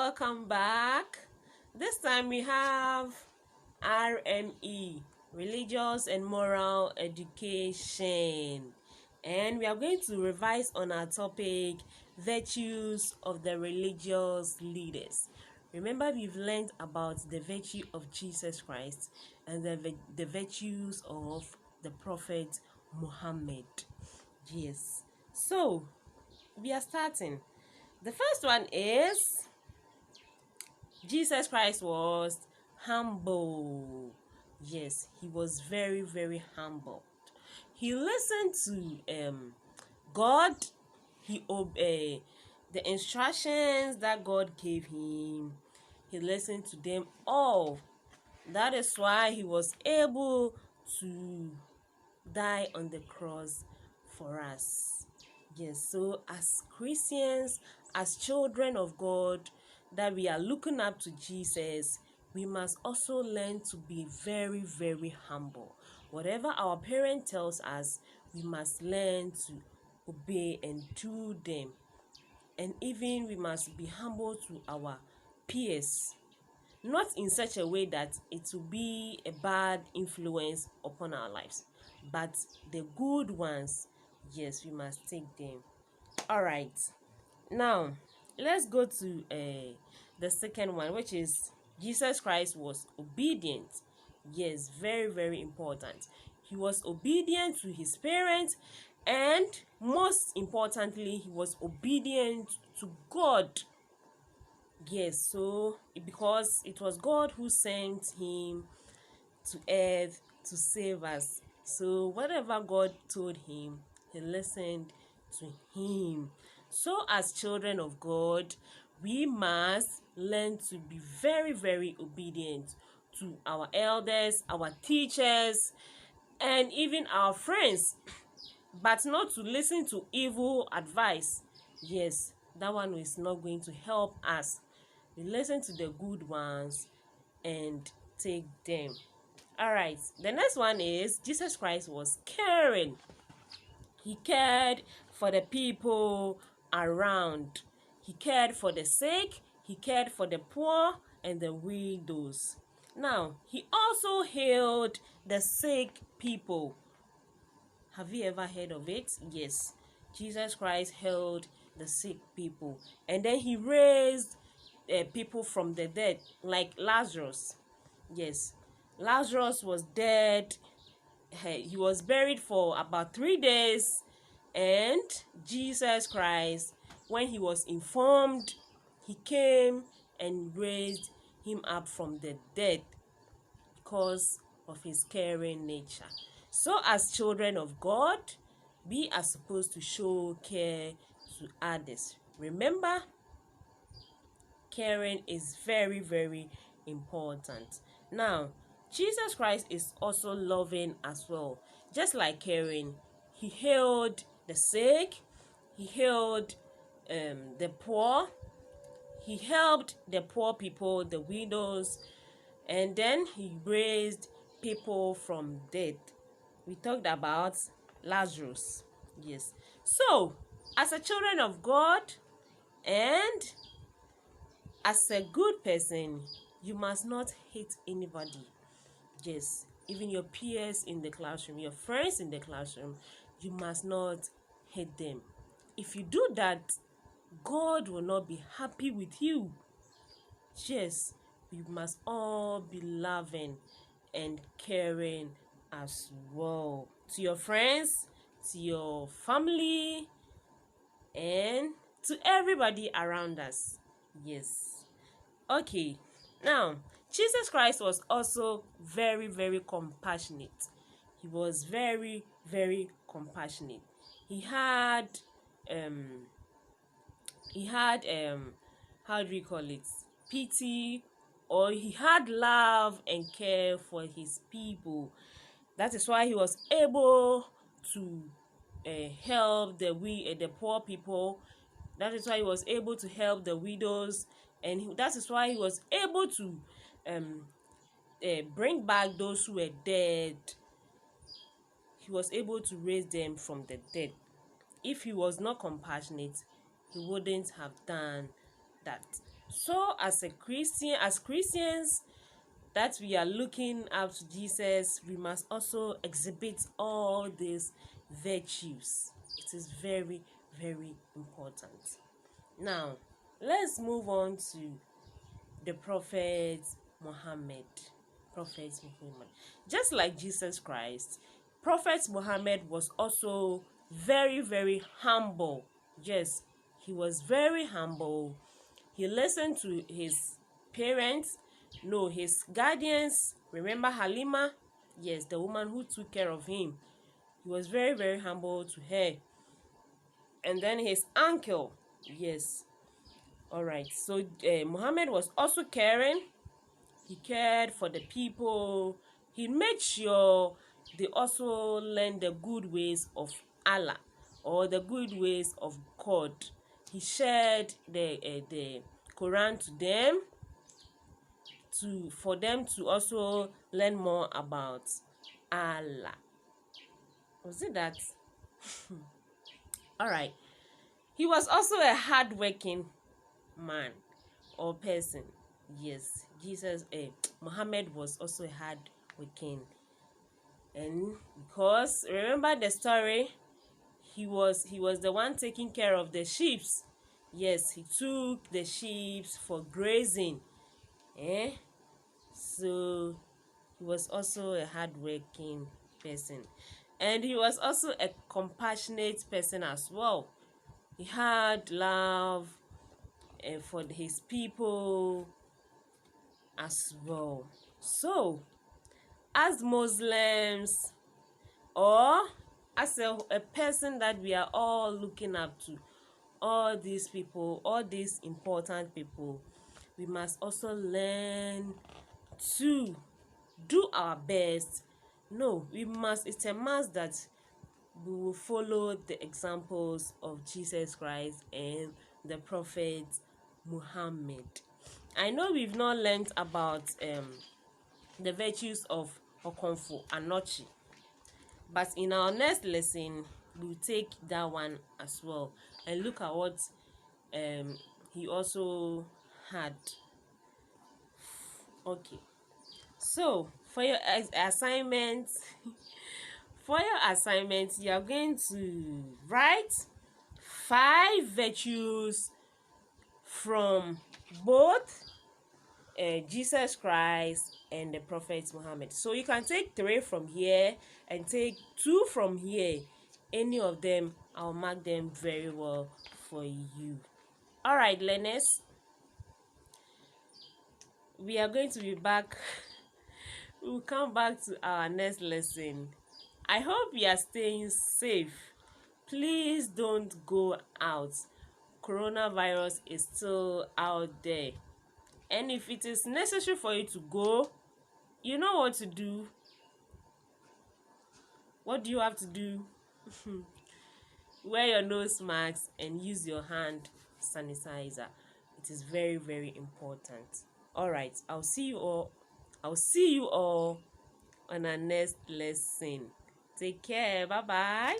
Welcome back. This time we have RME, Religious and Moral Education. And we are going to revise on our topic, Virtues of the Religious Leaders. Remember, we've learned about the virtue of Jesus Christ and the virtues of the Prophet Muhammad. Yes. So, we are starting. The first one is Jesus Christ was humble. Yes, he was very, very humble. He listened to God. He obeyed the instructions that God gave him. He listened to them all. That is why he was able to die on the cross for us. Yes, so as Christians, as children of God, that we are looking up to Jesus, we must also learn to be very, very humble. Whatever our parent tells us, we must learn to obey and do them. And even we must be humble to our peers, not in such a way that it will be a bad influence upon our lives, but the good ones, yes, we must take them. All right, now let's go to the second one, which is Jesus Christ was obedient. Yes, very, very important. He was obedient to his parents, and most importantly, he was obedient to God. Yes, so because it was God who sent him to earth to save us. So whatever God told him, he listened to him. So as children of God, we must learn to be very, very obedient to our elders, our teachers, and even our friends, but not to listen to evil advice. Yes, that one is not going to help us. We listen to the good ones and take them. All right, the next one is Jesus Christ was caring. He cared for the people around. He cared for the sick, he cared for the poor and the widows. Now, he also healed the sick people. Have you ever heard of it? Yes. Jesus Christ healed the sick people. And then he raised people from the dead, like Lazarus. Yes. Lazarus was dead. He was buried for about 3 days. And Jesus Christ, when he was informed, he came and raised him up from the dead because of his caring nature. So as children of God, we are supposed to show care to others. Remember, caring is very, very important. Now, Jesus Christ is also loving as well. Just like caring, he healed the sick, he healed the poor, he helped the poor people, the widows, and then he raised people from death. We talked about Lazarus. Yes. So, as a children of God and as a good person, you must not hate anybody. Yes. Even your peers in the classroom, your friends in the classroom, you must not hate them. If you do that, God will not be happy with you. Yes, we must all be loving and caring as well to your friends, to your family, and to everybody around us. Yes. Okay. Now, Jesus Christ was also very, very compassionate. He was very, very compassionate. He had um how do we call it, pity, or he had love and care for his people. That is why he was able to help the poor people. That is why he was able to help the widows, and that is why he was able to bring back those who were dead. He was able to raise them from the dead. If he was not compassionate, he wouldn't have done that. So as Christians that we are looking up to Jesus, we must also exhibit all these virtues. It is very, very important. Now, let's move on to the Prophet Muhammad. Prophet Muhammad. Just like Jesus Christ, Prophet Muhammad was also very, very humble. Yes, he was very humble. He listened to his parents, no, his guardians. Remember Halima? Yes, the woman who took care of him. He was very, very humble to her. And then his uncle, yes. All right. So Muhammad was also caring. He cared for the people. He made sure they also learned the good ways of Allah or the good ways of God. He shared the Quran to them for them to also learn more about Allah. Was it that? All right. He was also a hardworking man or person. Yes, Muhammad was also hardworking, and because remember the story, he was the one taking care of the sheep. Yes, he took the sheep for grazing. So he was also a hardworking person, and he was also a compassionate person as well. He had love for his people as well. So, as Muslims, or as a person that we are all looking up to, all these people, all these important people, we must also learn to do our best. No, it's a must that we will follow the examples of Jesus Christ and the Prophet Muhammad. I know we've not learned about the virtues of Okonfo Anochi, but in our next lesson we'll take that one as well and look at what he also had. Okay, so for your assignment you are going to write 5 virtues from both Jesus Christ and the Prophet Muhammad. So you can take 3 from here and take 2 from here. Any of them, I'll mark them very well for you. All right, learners, we are going to be back. We'll come back to our next lesson. I hope you are staying safe. Please don't go out. Coronavirus is still out there. And if it is necessary for you to go, you know what to do. What do you have to do? Wear your nose mask and use your hand sanitizer. It is very, very important. All right, I'll see you all on our next lesson. Take care. Bye bye.